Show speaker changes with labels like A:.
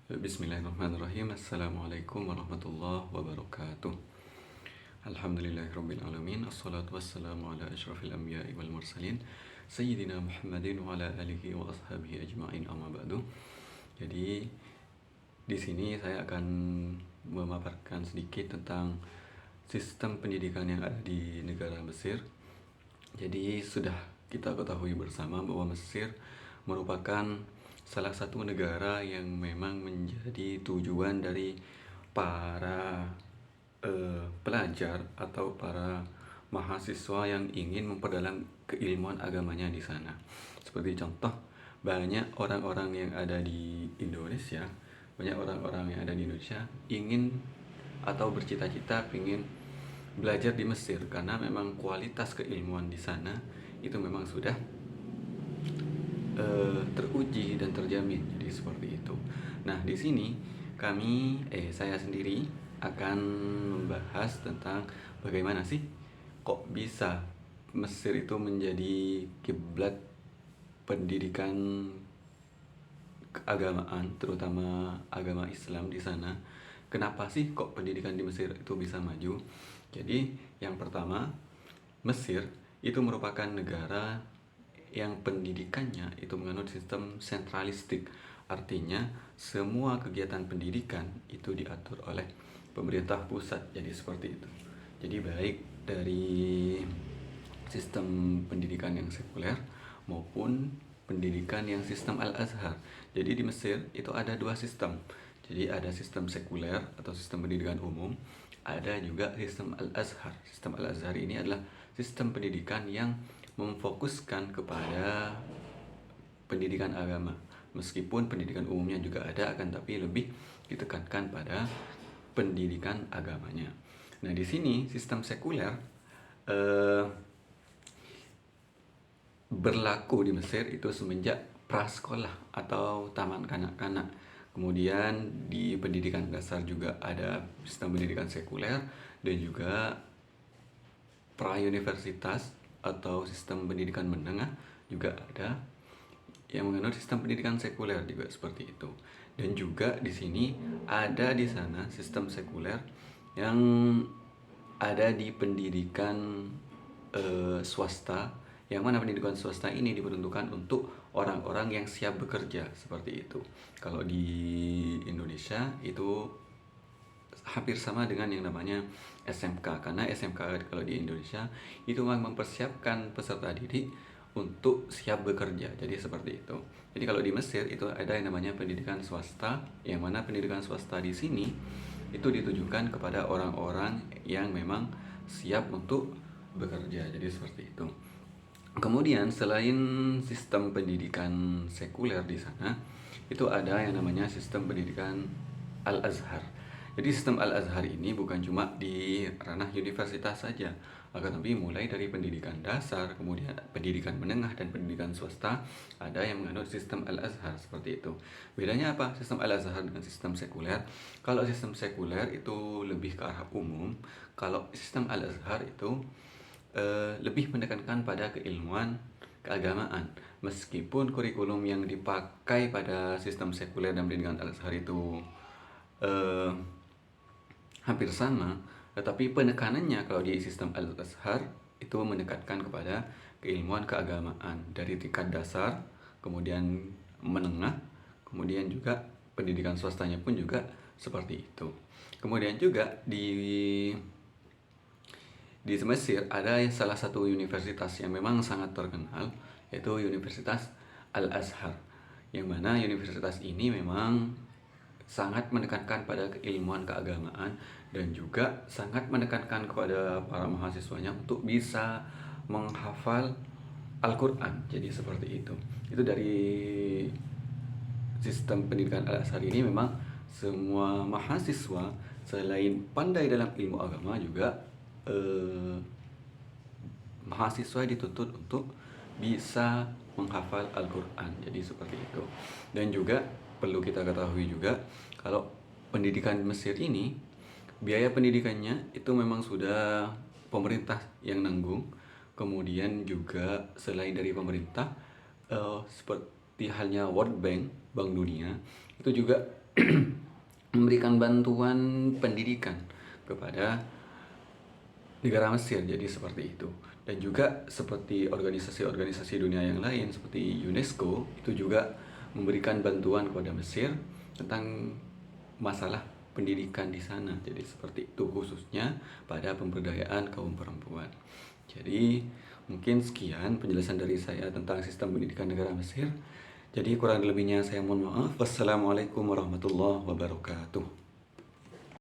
A: Bismillahirrahmanirrahim. Assalamualaikum warahmatullahi wabarakatuh. Alhamdulillahirabbil alamin. Assalatu wassalamu ala asyrafil anbiya'i wal mursalin sayyidina Muhammadin wa ala alihi wa ashabihi ajma'in, amma ba'du. Jadi di sini saya akan memaparkan sedikit tentang sistem pendidikan yang ada di negara Mesir. Jadi sudah kita ketahui bersama bahwa Mesir merupakan salah satu negara yang memang menjadi tujuan dari para pelajar atau para mahasiswa yang ingin memperdalam keilmuan agamanya di sana. Seperti contoh, banyak orang-orang yang ada di Indonesia, ingin atau bercita-cita ingin belajar di Mesir karena memang kualitas keilmuan di sana itu memang sudah teruji dan terjamin. Jadi seperti itu. Nah, di sini saya sendiri akan membahas tentang bagaimana sih kok bisa Mesir itu menjadi kiblat pendidikan keagamaan, terutama agama Islam di sana. Kenapa sih kok pendidikan di Mesir itu bisa maju? Jadi, yang pertama, Mesir itu merupakan negara yang pendidikannya itu menganut sistem sentralistik. Artinya semua kegiatan pendidikan itu diatur oleh pemerintah pusat. Jadi seperti itu. Jadi baik dari sistem pendidikan yang sekuler maupun pendidikan yang sistem Al-Azhar. Jadi di Mesir itu ada dua sistem. Jadi ada sistem sekuler atau sistem pendidikan umum, ada juga sistem Al-Azhar. Sistem Al-Azhar ini adalah sistem pendidikan yang memfokuskan kepada pendidikan agama. Meskipun pendidikan umumnya juga ada, akan tapi lebih ditekankan pada pendidikan agamanya. Nah, di sini sistem sekuler berlaku di Mesir itu semenjak prasekolah atau taman kanak-kanak. Kemudian di pendidikan dasar juga ada sistem pendidikan sekuler dan juga pra-universitas atau sistem pendidikan menengah juga ada yang menganut sistem pendidikan sekuler juga seperti itu. Dan juga di sini ada di sana sistem sekuler yang ada di pendidikan swasta, yang mana pendidikan swasta ini diperuntukkan untuk orang-orang yang siap bekerja seperti itu. Kalau di Indonesia itu hampir sama dengan yang namanya SMK, karena SMK kalau di Indonesia itu memang mempersiapkan peserta didik untuk siap bekerja. Jadi seperti itu. Jadi kalau di Mesir itu ada yang namanya pendidikan swasta, yang mana pendidikan swasta di sini itu ditujukan kepada orang-orang yang memang siap untuk bekerja. Jadi seperti itu. Kemudian selain sistem pendidikan sekuler di sana, itu ada yang namanya sistem pendidikan Al-Azhar. Jadi sistem Al-Azhar ini bukan cuma di ranah universitas saja, akan tapi mulai dari pendidikan dasar, kemudian pendidikan menengah dan pendidikan swasta, ada yang menganut sistem Al-Azhar seperti itu. Bedanya apa sistem Al-Azhar dengan sistem sekuler? Kalau sistem sekuler itu lebih ke arah umum, kalau sistem Al-Azhar itu lebih menekankan pada keilmuan keagamaan. Meskipun kurikulum yang dipakai pada sistem sekuler dan pendidikan Al-Azhar itu hampir sama, tetapi penekanannya kalau di sistem Al-Azhar itu menekankan kepada keilmuan keagamaan dari tingkat dasar, kemudian menengah, kemudian juga pendidikan swastanya pun juga seperti itu. Kemudian juga di Mesir ada salah satu universitas yang memang sangat terkenal, yaitu Universitas Al-Azhar, yang mana universitas ini memang sangat menekankan pada keilmuan keagamaan dan juga sangat menekankan kepada para mahasiswanya untuk bisa menghafal Al-Quran. Jadi seperti itu. Itu dari sistem pendidikan Al-Azhar ini memang semua mahasiswa selain pandai dalam ilmu agama juga mahasiswa dituntut untuk bisa menghafal Al-Quran. Jadi seperti itu. Dan juga perlu kita ketahui juga kalau pendidikan Mesir ini, biaya pendidikannya itu memang sudah pemerintah yang nanggung. Kemudian juga selain dari pemerintah, seperti halnya World Bank, Bank Dunia, itu juga memberikan bantuan pendidikan kepada negara Mesir, jadi seperti itu. Dan juga seperti organisasi-organisasi dunia yang lain seperti UNESCO itu juga memberikan bantuan kepada Mesir tentang masalah pendidikan di sana. Jadi seperti itu, khususnya pada pemberdayaan kaum perempuan. Jadi mungkin sekian penjelasan dari saya tentang sistem pendidikan negara Mesir. Jadi kurang lebihnya saya mohon maaf. Wassalamualaikum warahmatullahi wabarakatuh.